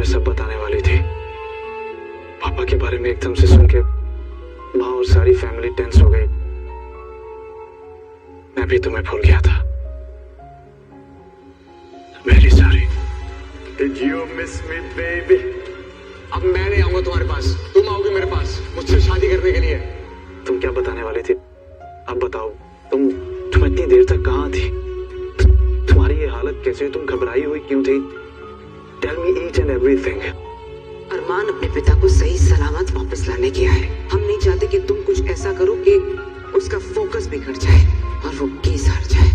तुम्हें सब बताने वाली थी। पापा के बारे में एकदम से सुन के माँ और सारी फैमिली टेंस हो गई। मैं भी तुम्हें भूल गया था। Very sorry. Did you miss me, baby? अब मैं नहीं आऊंगा तुम्हारे पास, तुम आओगे मेरे पास मुझसे शादी करने के लिए। तुम क्या बताने वाली थी? अब बताओ। तुम इतनी देर तक कहाँ थी? तुम्हारी ये हालत कैसे हुई? तुम घबराई हुई क्यों थी? Tell me each and everything. अरमान अपने पिता को सही सलामत वापस लाने गया है। हम नहीं चाहते कि तुम कुछ ऐसा करो कि उसका फोकस बिगड़ जाए और वो केस हार जाए।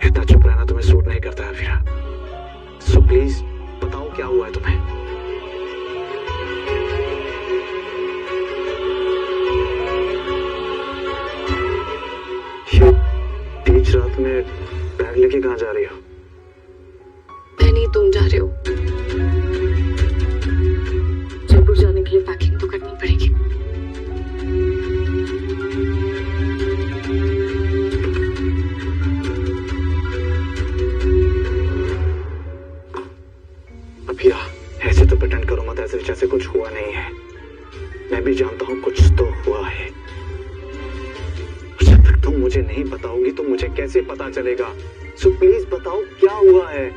इतना चुप रहना तुम्हें सूट नहीं करता है अभीरा। सो प्लीज बताओ क्या हुआ है तुम्हें? ये बीच रात में बैग लेके कहाँ जा रही हो? मैं नहीं, तुम जा रहे हो। जयपुर जाने के लिए पैकिंग तो करनी पड़ेगी। अभिया ऐसे तो प्रिटेंड करो मत, ऐसे जैसे कुछ हुआ नहीं है। मैं भी जानता हूँ कुछ तो हुआ है। जब तक तुम मुझे नहीं बताओगी तो मुझे कैसे पता चलेगा? सो प्लीज बताओ क्या हुआ है।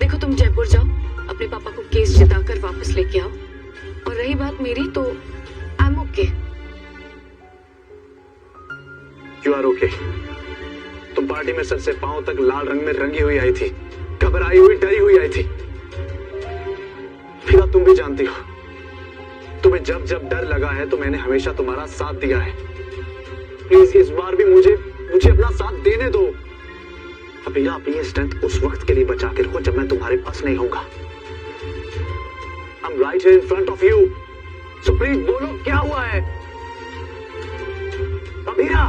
देखो, तुम जयपुर जाओ, अपने पापा को केस जिताकर वापस लेके आओ। और रही बात मेरी, तो I am okay. You are okay? तुम पार्टी में सर से पांव तक लाल रंग में रंगी हुई आई थी, घबराई हुई डरी हुई आई थी। फिर तुम भी जानती हो, तुम्हें जब जब डर लगा है तो मैंने हमेशा तुम्हारा साथ दिया है। प्लीज इस बार भी मुझे अपना साथ देने दो। अभिया अपनी स्ट्रेंथ उस वक्त के लिए बचा के रखो जब मैं तुम्हारे पास नहीं होऊंगा। I'm right here in front of you. So please बोलो क्या हुआ है? अभिया!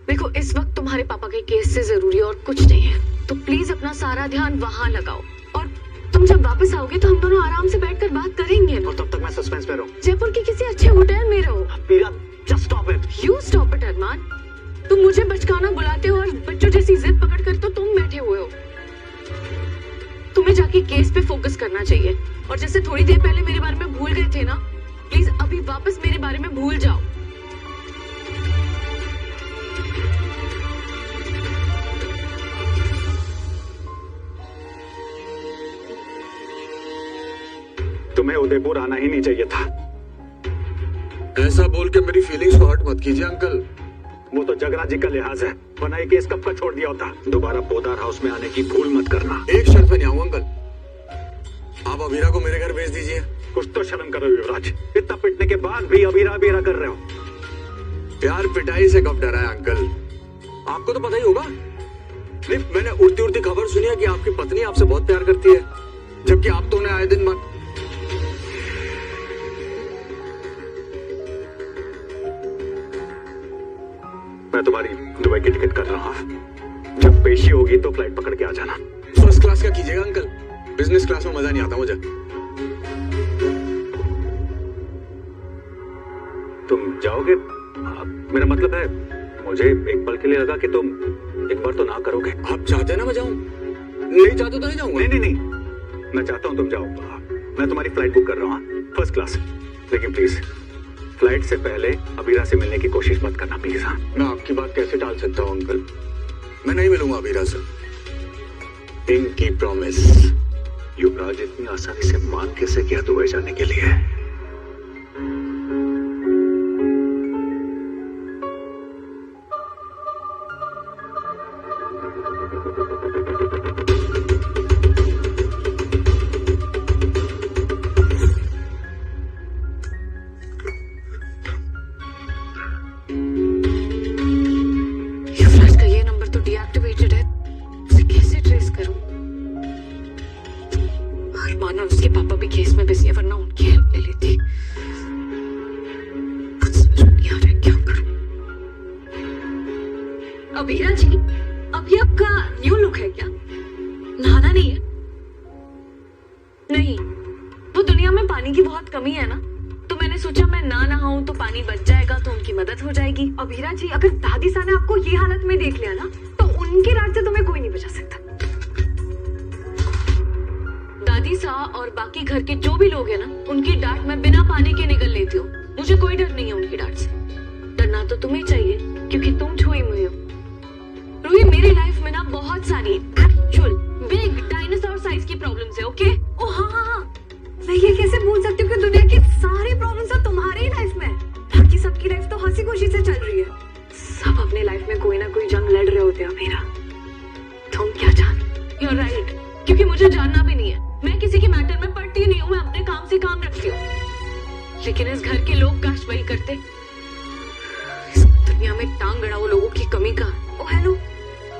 देखो, इस वक्त तुम्हारे पापा के केस से जरूरी और कुछ नहीं है, तो प्लीज अपना सारा ध्यान वहां लगाओ। और तुम जब वापस आओगे तो हम दोनों आराम से बैठकर बात करेंगे। और तब तक मैं सस्पेंस में रहूं। जयपुर के किसी अच्छे होटल में रहो। अभिया, just stop it. You stop it, अरमान। तुम मुझे बचकाना बुलाते हो और बच्चों जैसी जिद पकड़कर तो तुम बैठे हुए हो। तुम्हें जाके केस पे फोकस करना चाहिए। और जैसे थोड़ी देर पहले मेरे बारे में भूल गए थे ना, प्लीज अभी वापस मेरे बारे में भूल जाओ। तुम्हें उदयपुर आना ही नहीं चाहिए था। ऐसा बोल के मेरी फीलिंग्स को हर्ट मत कीजिए अंकल। वो तो जगराज जी का लिहाज है, वरना ये केस कब का छोड़ दिया होता। दोबारा पोदार हाउस में आने की भूल मत करना। एक शर्त पे नहीं आऊंगा अंकल, आप अबीरा को मेरे घर भेज दीजिए। कुछ तो शर्म करो युवराज, इतना पिटने के बाद भी अबीरा अबीरा कर रहे हो। प्यार पिटाई से कब डरा है अंकल? आपको तो पता ही होगा। नहीं, मैंने उड़ती उड़ती खबर सुनी है कि आपकी पत्नी आपसे बहुत प्यार करती है, जबकि आप तो उन्हें आए दिन मत। मैं तुम्हारी दुबई की टिकट कर रहा हूँ। जब पेशी होगी तो फ्लाइट पकड़ के आ जाना। फर्स्ट क्लास का कीजिएगा अंकल, बिजनेस क्लास में मजा नहीं आता मुझे। तुम जाओगे? मेरा मतलब है, मुझे एक पल के लिए लगा कि तुम एक बार तो ना करोगे। आप चाहते हैं ना मैं जाऊं? नहीं चाहते तो नहीं जाऊंगा। नहीं, मैं चाहता हूँ तुम जाओ। मैं तुम्हारी फ्लाइट बुक कर रहा हूँ, फर्स्ट क्लास। लेकिन प्लीज फ्लाइट से पहले अबीरा से मिलने की कोशिश मत करना प्लीज। हाँ, मैं आपकी बात कैसे टाल सकता हूँ अंकल? मैं नहीं मिलूंगा अबीरा से। इनकी प्रॉमिस। युवराज इतनी आसानी से मान कैसे किया दुबई जाने के लिए? उसके पापा भी केस में बिजी है, वरना उनकी हेल्प ले लेती। कुछ समझ नहीं आ रहा है क्या करूं। अबीरा जी, अभी आपका न्यू लुक है क्या? नहाना नहीं है? नहीं, वो दुनिया में पानी की बहुत कमी है ना, तो मैंने सोचा मैं ना नहाऊं तो पानी बच जाएगा, तो उनकी मदद हो जाएगी। अबीरा जी, अगर दादी सा ने आपको ये हालत में देख लिया ना, तो उनके राज से तुम्हें कोई नहीं बचा सकता। सा और बाकी घर के जो भी लोग हैं ना, उनकी डांट मैं बिना पानी के निगल लेती हूँ। मुझे कोई डर नहीं है उनकी डांट से। डरना तो तुम्हें चाहिए क्योंकि तुम छुई मुई हो। रूही, मेरी लाइफ में ना बहुत सारी एक्चुअल बिग डायनासोर साइज की प्रॉब्लम्स है। ओके? ओ हाँ, मैं ये कैसे भूल सकती हूँ कि दुनिया की सारी प्रॉब्लम्स तो तुम्हारी लाइफ में, बाकी सबकी लाइफ तो हंसी खुशी से चल रही है। सब अपने लाइफ में कोई ना कोई जंग लड़ रहे होते हैं। मेरा तुम क्या जान? You're right, क्योंकि मुझे जानना भी नहीं है। मैं किसी के मैटर में पड़ती नहीं हूँ, मैं अपने काम से काम रखती हूँ। लेकिन इस घर के लोग काश वही करते। इस दुनिया में टांग अड़ाओ लोगों की कमी का। ओ हेलो,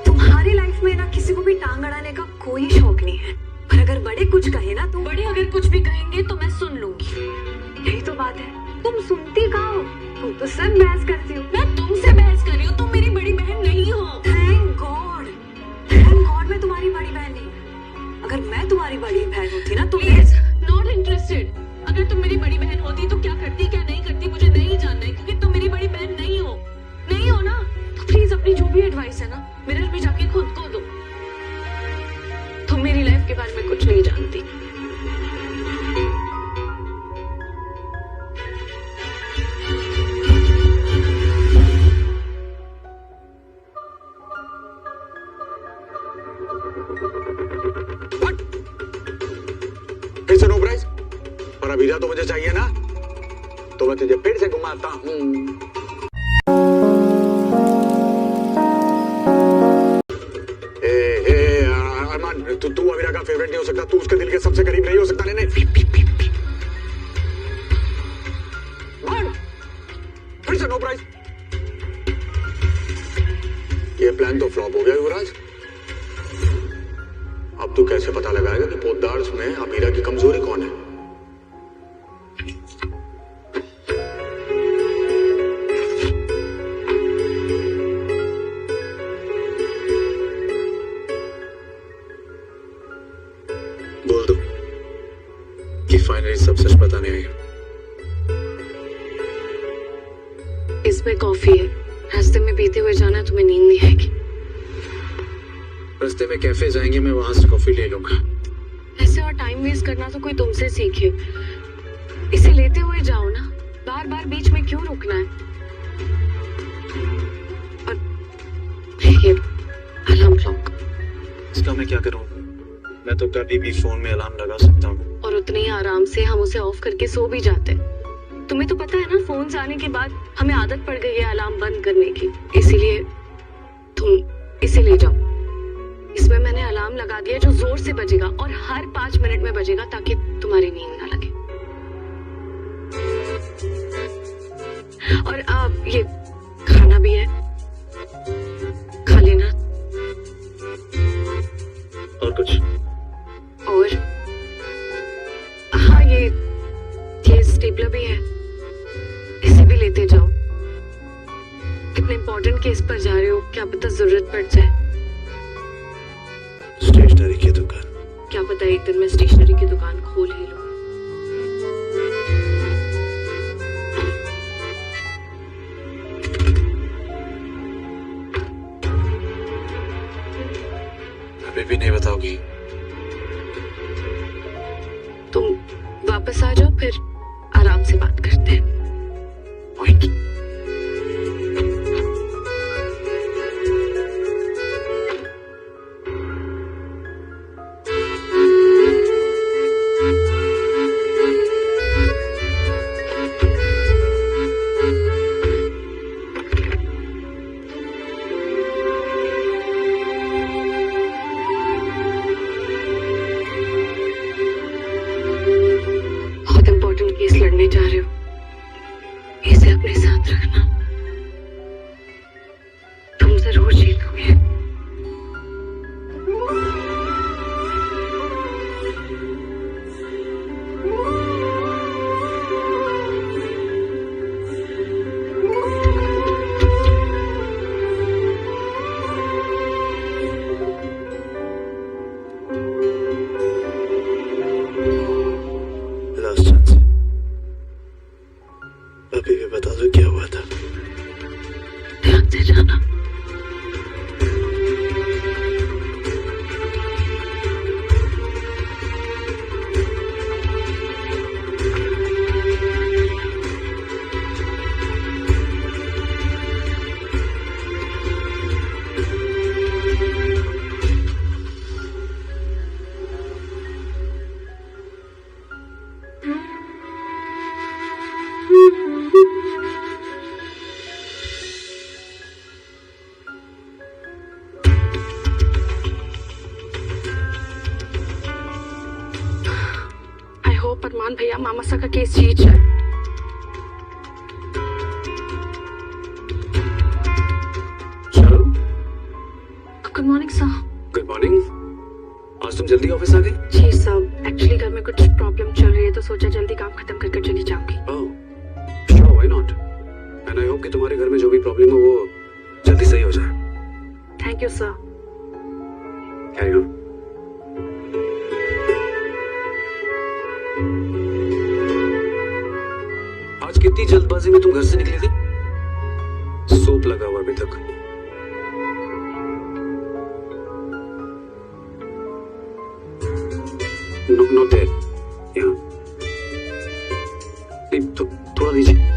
तुम्हारी लाइफ में ना किसी को भी टांग अड़ाने का कोई शौक नहीं है, पर अगर बड़े कुछ कहे ना, तो बड़े अगर कुछ भी कहेंगे तो मैं सुन लूंगी। यही तो बात है, तुम सुनती कहाँ हो? तुम तो सब बहस करती हो। मैं तुमसे बहस कर रही हूँ, तुम मेरी बड़ी बहन नहीं हो। थैंक गॉड मैं तुम्हारी बड़ी बहन नहीं हूँ। अगर मैं तुम्हारी बड़ी बहन होती ना तो प्लीज नॉट इंटरेस्टेड। अगर तुम मेरी बड़ी बहन होती तो क्या करती क्या नहीं करती मुझे नहीं जानना है, क्योंकि तुम मेरी बड़ी बहन नहीं हो ना। तो प्लीज अपनी जो भी एडवाइस है ना मिरर में जाके खुद को दो। तुम मेरी लाइफ के बारे में कुछ नहीं जानती। फिर से नो प्राइस? और अभी तो मुझे चाहिए ना, तो मैं तुझे फिर से घुमाता हूँ। अरमान, तू अमीरा का फेवरेट नहीं हो सकता, तू उसके दिल के सबसे करीब नहीं हो सकता। नहीं फिर से नो प्राइस? ये प्लान तो फ्लॉप हो गया युवराज। अब तू कैसे पता लगाएगा कि पोद्दार्स में अमीरा की कमजोरी कौन है? बोल दो कि फाइनली सब सच बताने आई। इसमें कॉफी है, रास्ते में पीते हुए जाना, तुम्हें नींद नहीं आएगी। रास्ते में कैफे जाएंगे, मैं वहां से कॉफी ले लूंगा। ऐसे और टाइम वेस्ट करना तो कोई तुमसे सीखे। इसे लेते हुए जाओ ना, बार बार बीच में क्यों रुकना है? और ये अलार्म क्लॉक, इसका मैं क्या करूं? मैं तो कभी भी फोन में अलार्म लगा सकता हूँ। और उतने ही आराम से हम उसे ऑफ करके सो भी जाते हैं। तुम्हें तो पता है ना, फोन आने के बाद हमें आदत पड़ गई है अलार्म बंद करने की। इसीलिए तुम इसे ले जाओ। इसमें मैंने अलार्म लगा दिया जो जोर से बजेगा और हर 5 मिनट में बजेगा, ताकि तुम्हारी नींद ना लगे। और अब ये खाना भी है, खा लेना। और कुछ? और हाँ, ये स्टेपलर भी है, इसे भी लेते जाओ। इतने इम्पोर्टेंट केस पर जा रहे हो, क्या पता जरूरत पड़ जाए। स्टेशनरी की दुकान? क्या पता एक दिन मैं स्टेशनरी की दुकान खोल ही लूं। अभी भी नहीं बताओगी? तुम वापस आ जाओ, फिर आराम से बात करते हैं। पॉइंट। केस लड़ने जा रहे हो, इसे अपने साथ रखना। तुम जरूर जीतोगे। लास्ट चांस, अभी भी बता दो क्या हुआ था। ध्यान से जाना। भैया मामासा का केस जीत जाए। चलो, good morning sir. Good morning. आज तुम जल्दी ऑफिस आ गई? जी सर, एक्चुअली घर में कुछ प्रॉब्लम चल रही है तो सोचा जल्दी काम खत्म करके चली जाऊंगी। Oh, sure, why not. And I hope कि तुम्हारे घर में जो भी प्रॉब्लम है वो जल्दी सही हो जाए। Thank you sir. Carry on. आज कितनी जल्दबाजी में तुम घर से निकली थी? सोप लगा हुआ अभी तक। Not there. यहाँ नहीं, तो थोड़ा दीजिए।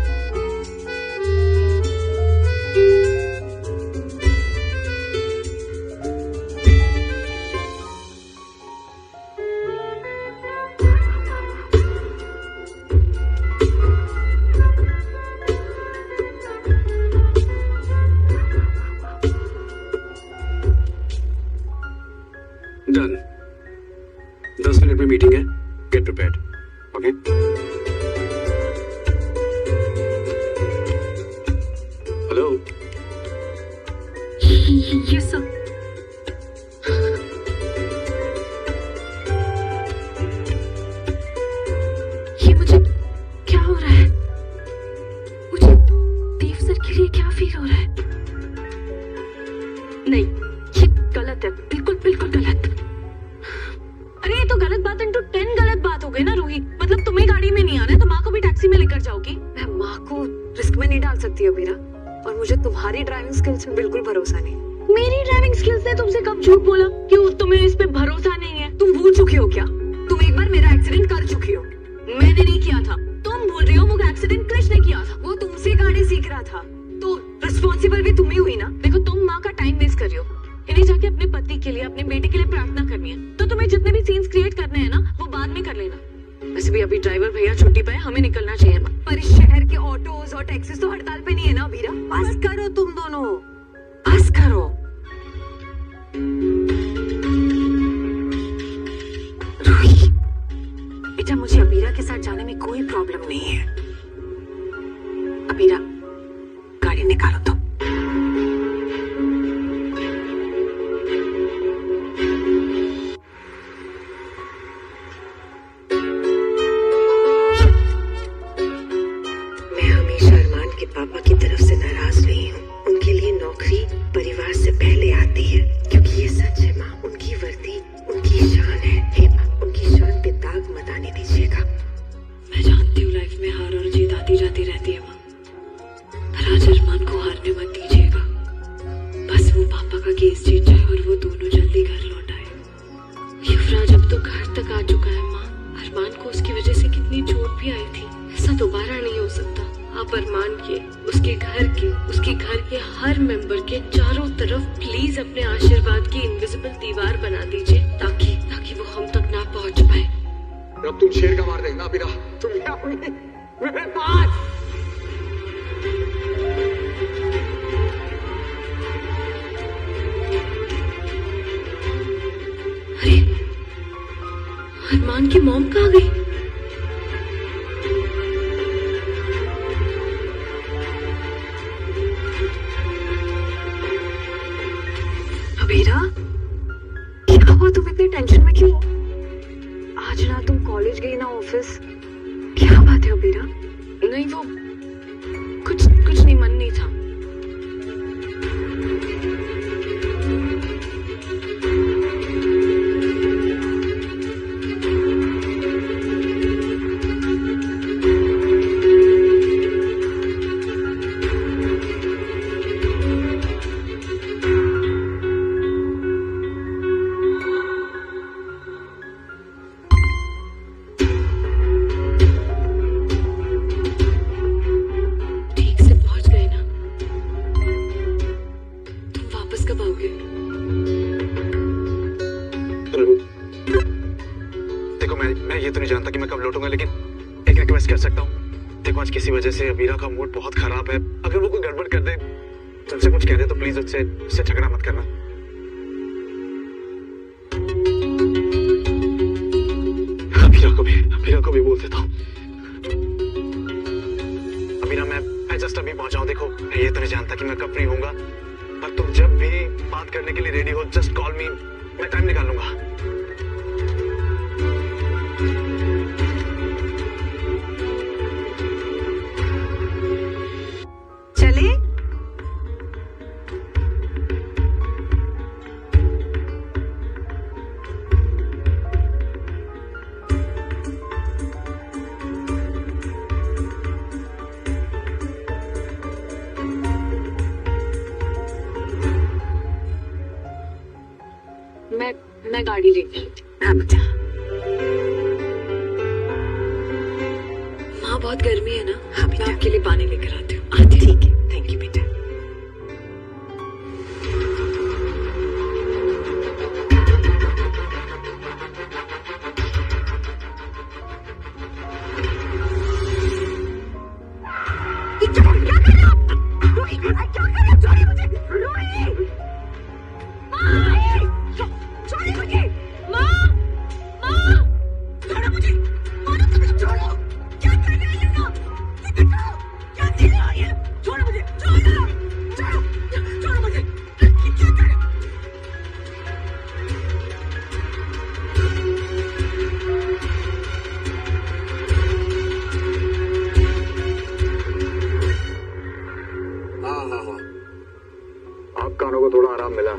डन। 10 मिनट में मीटिंग है, get prepared. Okay? Hello. Yes sir. ये मुझे क्या हो रहा है? मुझे देव सर के लिए क्या फील हो रहा है? नहीं, ये गलत है, बिल्कुल बिल्कुल गलत। अरे ये तो गलत बात इंटू 10 गलत बात हो गई ना रूही। मतलब तुम्हें गाड़ी में नहीं आना है तो माँ को भी टैक्सी में लेकर जाओगी? मैं माँ को रिस्क में नहीं डाल सकती अबीरा, और मुझे तुम्हारी ड्राइविंग स्किल्स में बिल्कुल भरोसा नहीं। मेरी ड्राइविंग स्किल्स ने तुमसे कब झूठ बोला? क्यों तुम्हें इस पे भरोसा नहीं है? तुम भूल चुकी हो क्या? तुम एक बार मेरा एक्सीडेंट कर चुकी हो। मैंने नहीं किया था, तुम भूल रही हो। वो एक्सीडेंट कृष ने किया था। वो तुमसे गाड़ी सीख रहा था, तो रिस्पॉन्सिबल भी तुम ही हुई ना। देखो तुम माँ का टाइम वेस्ट कर रही हो। इन्हें जाके अपने पति के लिए, अपने बेटे के लिए प्रार्थना करनी है तो तुम्हें जितने भी सीन्स क्रिएट करने हैं ना वो बाद में कर लेना। वैसे भी अभी ड्राइवर भैया छुट्टी पे है, हमें निकलना चाहिए। पर इस शहर के ऑटोज और टैक्सीज तो हड़ताल पे नहीं है ना अबीरा। बस करो तुम दोनों, बस करो। रूही बेटा, मुझे अबीरा के साथ जाने में कोई प्रॉब्लम नहीं है। अबीरा गाड़ी निकालो तो। मैं हमेशा अरमान के पापा की तरफ से नाराज रही हूँ। उनके लिए नौकरी परिवार से पहले आती है, क्योंकि ये सच है माँ। उनकी वर्दी उनकी शान है। हे माँ, उनकी शान पे दाग मत आने दीजिएगा। मैं जानती हूँ लाइफ में हार और जीत आती जाती रहती है माँ, पर आज अरमान को हारने मत दीजिएगा। बस वो पापा का केस जीत जाए और वो दोनों जल्दी घर लौट आए। युवराज अब तो घर तक आ चुका है माँ। अरमान को उसकी वजह से कितनी चोट भी आई थी। ऐसा दोबारा नहीं हो सकता। आप अरमान के, उसके घर के हर मेंबर के चारों तरफ प्लीज अपने आशीर्वाद की इनविजिबल दीवार बना दीजिए, ताकि वो हम तक ना पहुंच पाए। अब तुम शेर का मार देगा अबीरा। तुम मेरे पास। अरे अरमान की मॉम कहाँ गई? अबीरा क्या हुआ? तुम इतनी टेंशन में क्यों हो? आज ना तुम कॉलेज गई ना ऑफिस, क्या बात है अबीरा? नहीं वो कुछ नहीं, मन नहीं था। मैं ये तो नहीं जानता कि मैं कब लौटूंगा, लेकिन एक रिक्वेस्ट कर सकता हूँ। देखो आज किसी वजह से अबीरा का मूड बहुत खराब है। अगर वो कोई गड़बड़ कर दे, तुमसे कुछ कह दे तो प्लीज उससे झगड़ा मत करना। अबीरा अमीरा को भी बोल देता हूँ। अमीरा मैं जस्ट अभी पहुंचा हूँ। देखो मैं ये तो नहीं जानता कि मैं कब फ्री होऊंगा, पर तुम जब भी बात करने के लिए रेडी हो जस्ट कॉल मी, मैं टाइम निकाल लूंगा। चले मैं गाड़ी लेके आती हाँ बेटा। माँ बहुत गर्मी है ना। हाँ मैं बेटा। आपके लिए पानी लेकर आती हूँ। हाँ ठीक है, थैंक यू बेटा। आप कानों को थोड़ा आराम मिला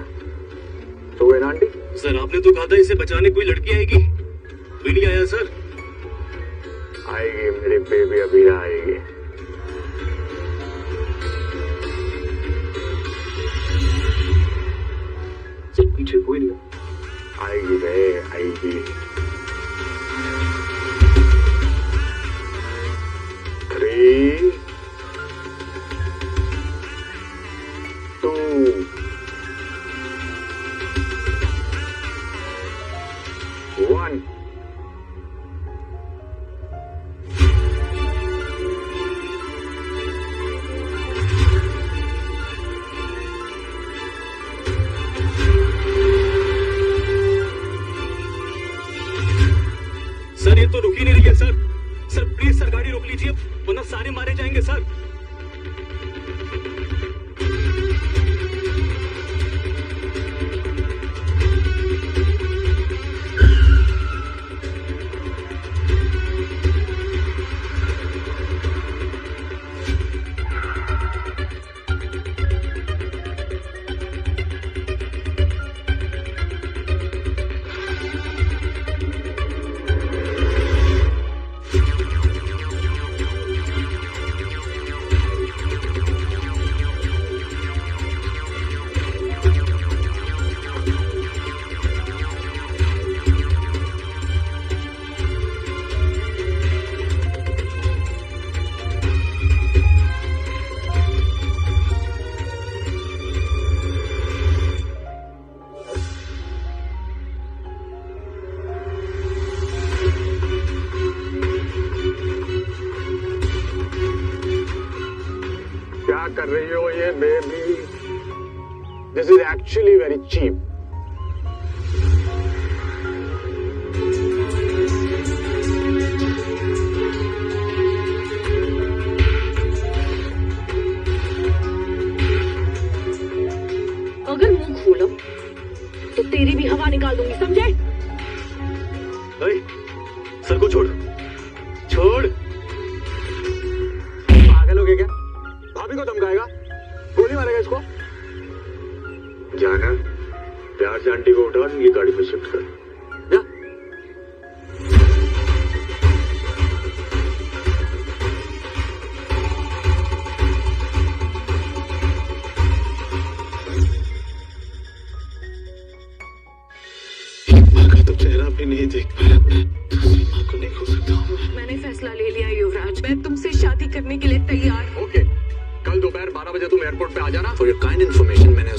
तो गए ना आंटी? सर आपने तो कहा था इसे बचाने कोई लड़की आएगी, कोई नहीं आया सर। आएगी मेरी बेबी अबीरा आएगी। सिर्फ पीछे कोई नहीं। आएगी बे आएगी। 3 2 1 सर ये तो रुक ही नहीं रही है सर। सर प्लीज सर गाड़ी रोक लीजिए वरना सारे मारे जाएंगे सर। क्या कर रही हो ये baby? This is actually very cheap. अगर मुंह खोलो तो तेरी भी हवा निकाल दूंगी, समझे? अरे सर को छोड़ छोड़। पागल हो गए क्या? भाभी को धमकाएगा, गोली मारेगा इसको। जाना प्यार से आंटी को उठा ये गाड़ी पे शिफ्ट कर। जा। माँ का तो चेहरा भी नहीं देख पाया मैं, दूसरी माँ को नहीं खो सकता हूँ। मैंने फैसला ले लिया युवराज, मैं तुमसे शादी करने के लिए तैयार हूँ। ओके, कल दोपहर 12 बजे तुम एयरपोर्ट पे आ जाना। फॉर योर काइंड इन्फॉर्मेशन मैंने